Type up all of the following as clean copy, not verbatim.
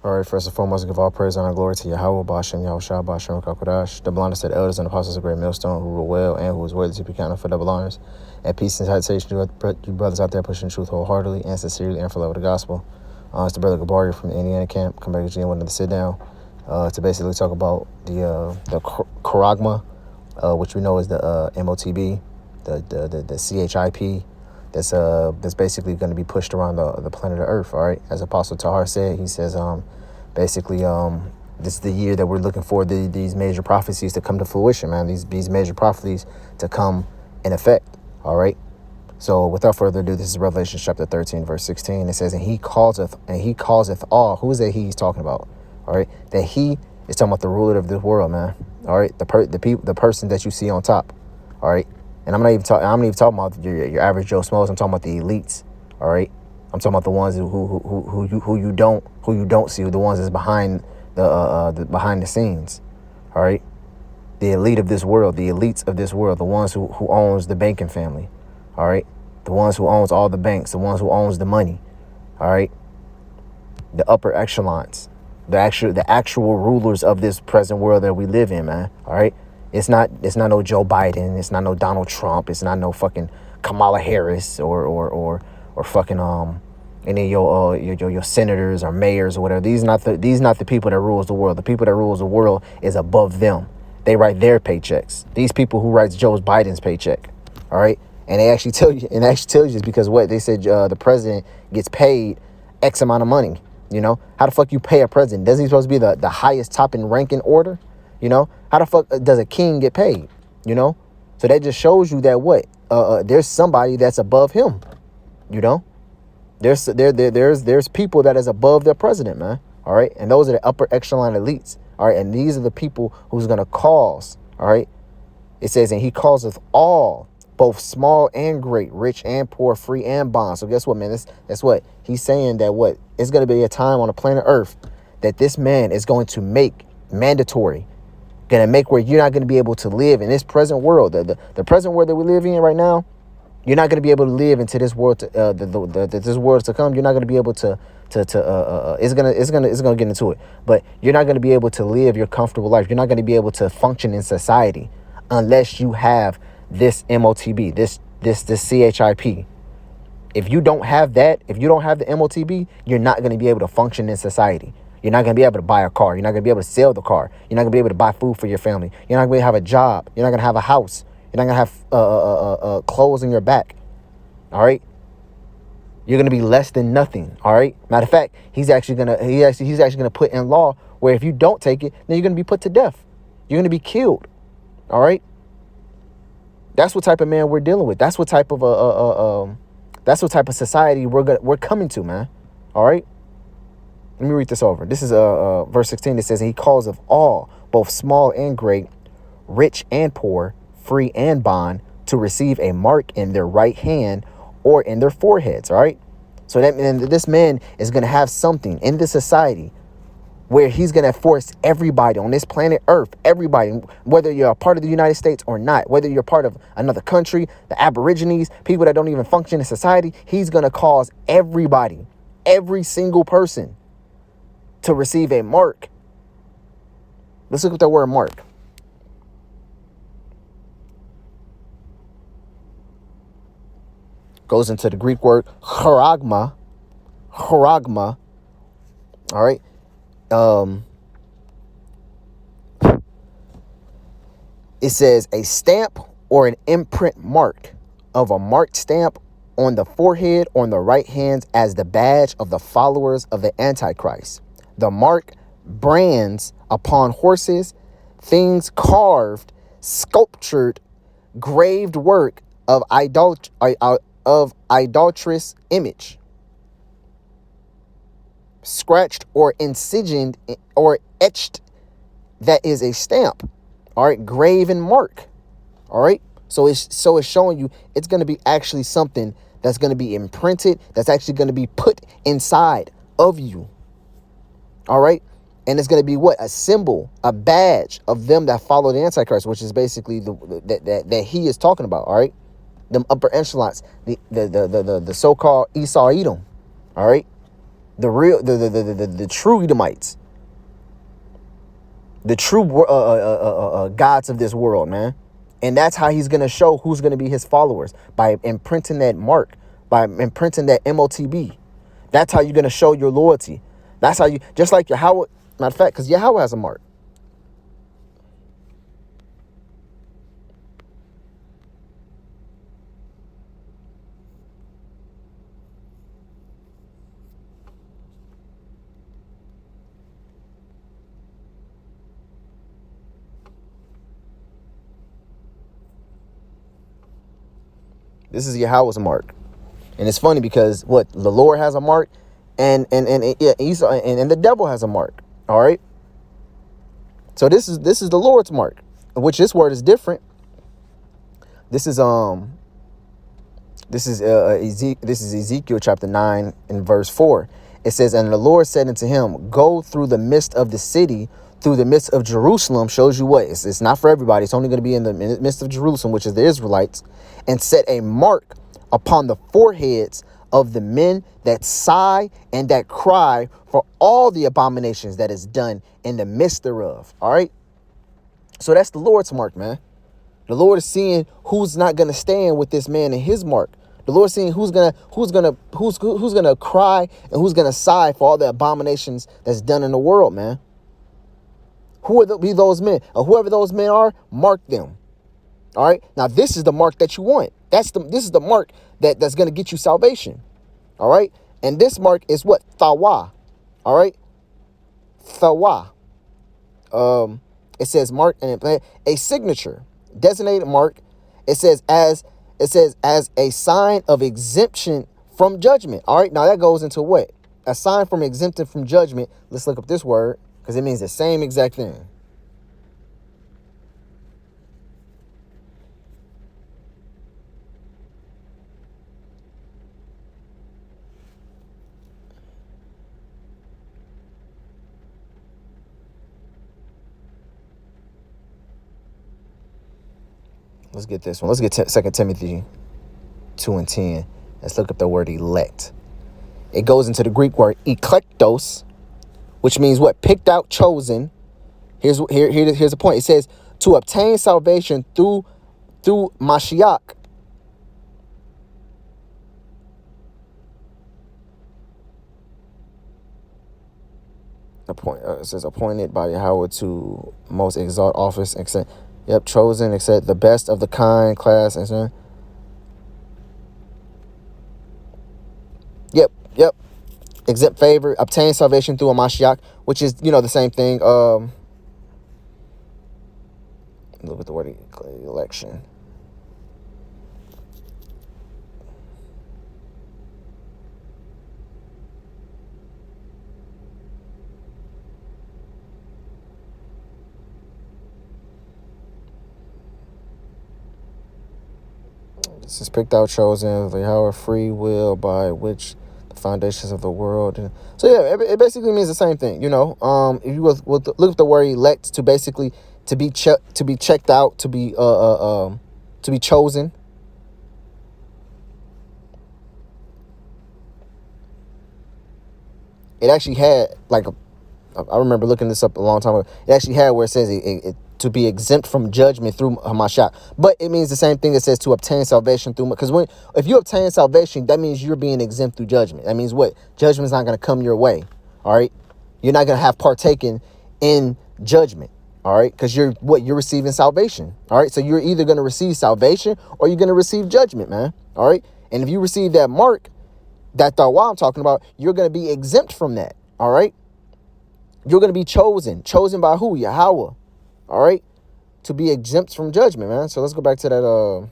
All right, first and foremost, give all praise, honor, and glory to Yahweh, Bashem, Yahushua, Bashem, Kakodash, the blindest of the elders and apostles of great millstone, who rule well and who is worthy to be counted for double honors. And peace and salutation to you brothers out there pushing truth wholeheartedly and sincerely and for love of the gospel. It's the brother Gabari from the Indiana camp. Come back again with another sit down to basically talk about the charagma, which we know is the MOTB, the CHIP. That's basically going to be pushed around the planet of Earth. All right, as Apostle Tahar said, he says basically this is the year that we're looking for these major prophecies to come to fruition, man. These major prophecies to come in effect. All right. So without further ado, this is Revelation chapter 13, verse 16. It says, and he causeth all. Who is that he's talking about? All right, that he is talking about the ruler of this world, man. All right, the person that you see on top. All right. And I'm not even talking about your average Joe Smoes. I'm talking about the elites. All right. I'm talking about the ones who you don't see, the ones that's behind behind the scenes. All right. The elite of this world, the elites of this world, the ones who owns the banking family. All right. The ones who owns all the banks, the ones who owns the money. All right. The upper echelons, the actual rulers of this present world that we live in, man. All right. It's not no Joe Biden. It's not no Donald Trump. It's not no fucking Kamala Harris or fucking any of your senators or mayors or whatever. These not the people that rules the world. The people that rules the world is above them. They write their paychecks. These people who writes Joe Biden's paycheck. All right, and they actually tell you, is because what they said the president gets paid X amount of money. You know, how the fuck you pay a president? Doesn't he supposed to be the highest top in rank and order? You know, how the fuck does a king get paid? You know, so that just shows you that there's somebody that's above him. You know, there's people that is above their president, man. All right, and those are the upper echelon elites. All right, and these are the people who's gonna cause. All right, it says, and he causeth all, both small and great, rich and poor, free and bond. So guess what, man? That's what he's saying, that it's gonna be a time on the planet Earth that this man is going to make mandatory. Going to make where you're not going to be able to live in this present world. The present world that we live in right now, you're not going to be able to live into this world. This world to come. You're not going to be able to. It's gonna get into it. But you're not going to be able to live your comfortable life. You're not going to be able to function in society unless you have this MOTB, this CHIP. If you don't have that, if you don't have the MOTB, you're not going to be able to function in society. You're not going to be able to buy a car. You're not going to be able to sell the car. You're not going to be able to buy food for your family. You're not going to have a job. You're not going to have a house. You're not going to have clothes on your back. All right. You're going to be less than nothing. All right. Matter of fact, he's actually going to put in law where if you don't take it, then you're going to be put to death. You're going to be killed. All right. That's what type of man we're dealing with. That's what type of society we're coming to, man. All right. Let me read this over. This is verse 16. It says, he calls of all, both small and great, rich and poor, free and bond, to receive a mark in their right hand or in their foreheads. All right. So that means this man is going to have something in this society where he's going to force everybody on this planet Earth, everybody, whether you're a part of the United States or not, whether you're part of another country, the Aborigines, people that don't even function in society, he's going to cause everybody, every single person, to receive a mark. Let's look at the word mark. Goes into the Greek word charagma. Charagma. All right. It says a stamp or an imprint mark of a marked stamp on the forehead or on the right hand as the badge of the followers of the Antichrist. The mark brands upon horses, things carved, sculptured, graved work of idolatrous image, scratched or incisioned or etched. That is a stamp. All right, graven mark. All right, so it's showing you it's going to be actually something that's going to be imprinted. That's actually going to be put inside of you. All right. And it's going to be what? A symbol, a badge of them that follow the Antichrist, which is basically that he is talking about. All right. Them upper echelons, the so-called Esau Edom. All right. The real, the true Edomites, the true gods of this world, man. And that's how he's going to show who's going to be his followers, by imprinting that mark, by imprinting that MOTB. That's how you're going to show your loyalty. That's how you, just like Yahweh, matter of fact, because Yahweh has a mark. This is Yahweh's mark. And it's funny because what the Lord has a mark, and yeah, Esau and the devil has a mark. All right. So this is the Lord's mark, which this word is different. This is Ezekiel chapter 9 and verse 4. It says, and the Lord said unto him, go through the midst of the city, through the midst of Jerusalem. Shows you what it's not for everybody. It's only going to be in the midst of Jerusalem, which is the Israelites, and set a mark upon the foreheads of the men that sigh and that cry for all the abominations that is done in the midst thereof. All right. So that's the Lord's mark, man. The Lord is seeing who's not going to stand with this man and his mark. The Lord is seeing who's gonna cry and who's gonna sigh for all the abominations that's done in the world, man. Who are be those men? Or whoever those men are, mark them. All right. Now this is the mark that you want. This is the mark that's gonna get you salvation. All right. And this mark is what? Thawa. All right. Thawa. It says mark and a signature, designated mark. It says as a sign of exemption from judgment. All right. Now that goes into what? A sign from exemption from judgment. Let's look up this word because it means the same exact thing. Let's get this one. Let's get 2 Timothy 2 and 10. Let's look up the word elect. It goes into the Greek word eklektos, which means what? Picked out, chosen. Here's the point. It says to obtain salvation through Mashiach. It says appointed by Yahweh to most exalt office, except chosen, except the best of the kind, class, and so. Yep. Exempt favor, obtain salvation through a Mashiach, which is, the same thing. Look at the word election. This is picked out, chosen, the Yahweh free will by which the foundations of the world. So yeah, it basically means the same thing. If you look at the word elect, to basically to be checked out, to be chosen. It actually had I remember looking this up a long time ago. It actually had where it says to be exempt from judgment through Hamashiach. But it means the same thing that says to obtain salvation through, because if you obtain salvation, that means you're being exempt through judgment. That means what? Judgment's not going to come your way. All right. You're not going to have partaken in judgment. All right. Because you're receiving salvation. All right. So you're either going to receive salvation or you're going to receive judgment, man. All right. And if you receive that mark, that Thawa I'm talking about, you're going to be exempt from that. All right. You're going to be chosen by who? Yahweh. All right. To be exempt from judgment, man. So let's go back to that.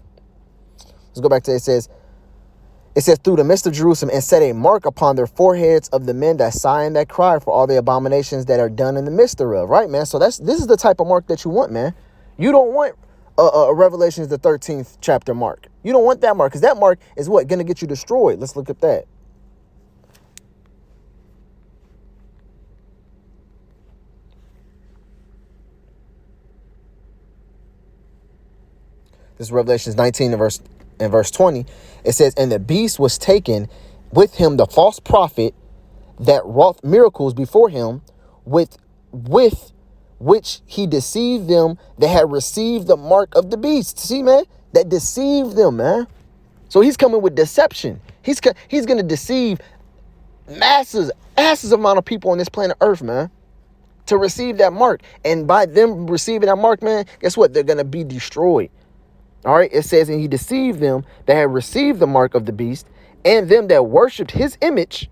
It says through the midst of Jerusalem and set a mark upon their foreheads of the men that sigh and that cry for all the abominations that are done in the midst thereof. Right, man. So this is the type of mark that you want, man. You don't want Revelations the 13th chapter mark. You don't want that mark, because that mark is what? Going to get you destroyed. Let's look at that. This is Revelations 19 and verse 20. It says, and the beast was taken, with him the false prophet that wrought miracles before him, with which he deceived them that had received the mark of the beast. See, man, that deceived them, man. So he's coming with deception. He's going to deceive masses amount of people on this planet Earth, man, to receive that mark. And by them receiving that mark, man, guess what? They're going to be destroyed. All right. It says, and he deceived them that had received the mark of the beast, and them that worshiped his image.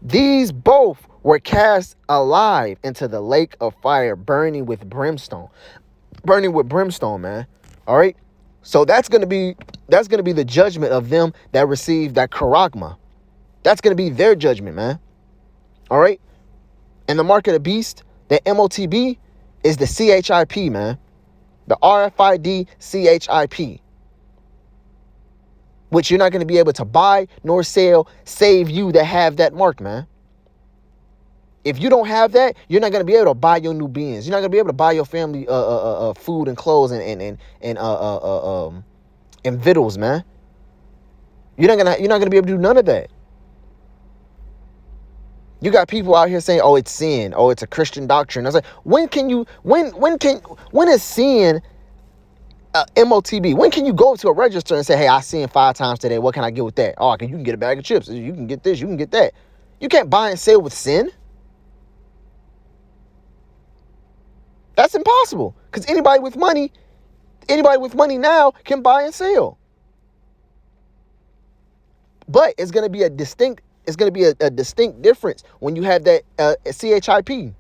These both were cast alive into the lake of fire, burning with brimstone. Burning with brimstone, man. All right. So that's gonna be the judgment of them that received that charagma. That's gonna be their judgment, man. All right. And the mark of the beast, the MOTB, is the CHIP, man. The RFID CHIP, which you're not going to be able to buy nor sell, save you that have that mark, man. If you don't have that, you're not going to be able to buy your new beings. You're not going to be able to buy your family food and clothes and victuals, man. You're not gonna be able to do none of that. You got people out here saying, "Oh, it's sin. Oh, it's a Christian doctrine." I was like, when is sin MOTB? When can you go to a register and say, "Hey, I sinned 5 times today. What can I get with that?" Oh, you can get a bag of chips. You can get this. You can get that. You can't buy and sell with sin. That's impossible. Because anybody with money now can buy and sell. But it's going to be a distinct difference when you have that CHIP.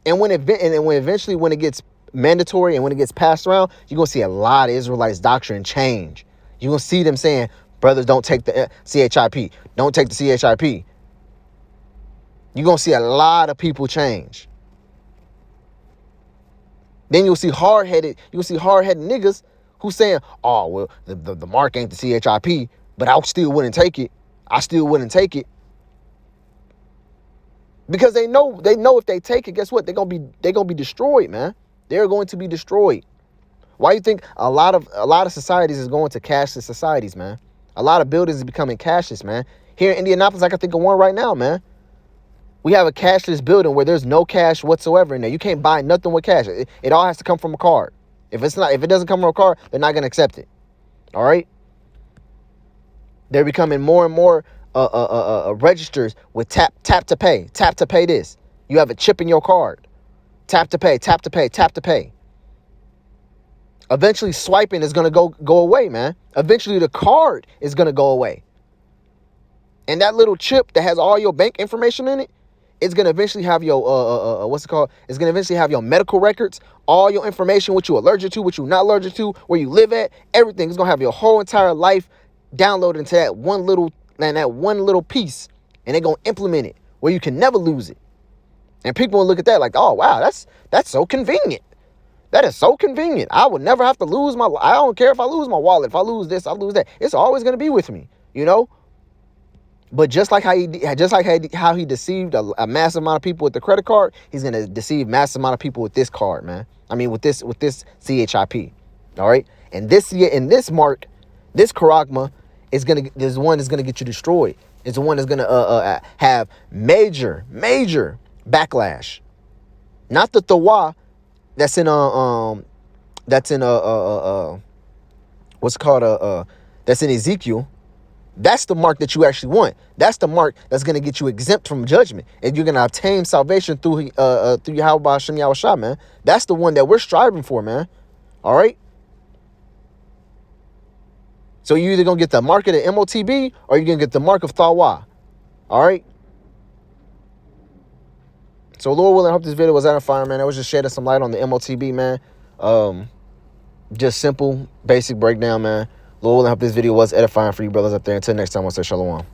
And when eventually when it gets mandatory and when it gets passed around, you're going to see a lot of Israelites' doctrine change. You're going to see them saying, brothers, don't take the CHIP. Don't take the CHIP. You're going to see a lot of people change. Then you'll see hard-headed niggas who saying, "Oh, well, the mark ain't the CHIP, but I still wouldn't take it. I still wouldn't take it." Because they know if they take it, guess what? They're gonna be destroyed, man. They're going to be destroyed. Why you think a lot of societies is going to cashless societies, man? A lot of buildings is becoming cashless, man. Here in Indianapolis, I can think of one right now, man. We have a cashless building where there's no cash whatsoever in there. You can't buy nothing with cash. It all has to come from a card. If it doesn't come from a card, they're not gonna accept it. All right. They're becoming more and more registers with tap to pay. Tap to pay this. You have a chip in your card. Tap to pay. Tap to pay. Tap to pay. Eventually, swiping is gonna go away, man. Eventually, the card is gonna go away. And that little chip that has all your bank information in it, it's going to eventually have your, what's it called? It's going to eventually have your medical records, all your information, what you're allergic to, what you're not allergic to, where you live at, everything. It's going to have your whole entire life downloaded into that one little piece. And they're going to implement it where you can never lose it. And people will look at that like, "Oh, wow, that's so convenient. That is so convenient. I would never have to lose I don't care if I lose my wallet. If I lose this, I lose that. It's always going to be with me, you know?" But just like how he deceived a massive amount of people with the credit card, he's gonna deceive massive amount of people with this card, man. I mean, with this CHIP. All right, and this mark, this charagma is one that's gonna get you destroyed. It's the one that's gonna have major backlash. Not the tawa that's in what's called that's in Ezekiel. That's the mark that you actually want. That's the mark that's going to get you exempt from judgment. And you're going to obtain salvation through Yahweh Hashem Yahushua, man. That's the one that we're striving for, man. All right? So you're either going to get the mark of the MOTB or you're going to get the mark of Thawa. All right? So Lord willing, I hope this video was edifying, man. I was just shedding some light on the MOTB, man. Just simple, basic breakdown, man. Lord willing, I hope this video was edifying for you brothers up there. Until next time, I'll say shalom.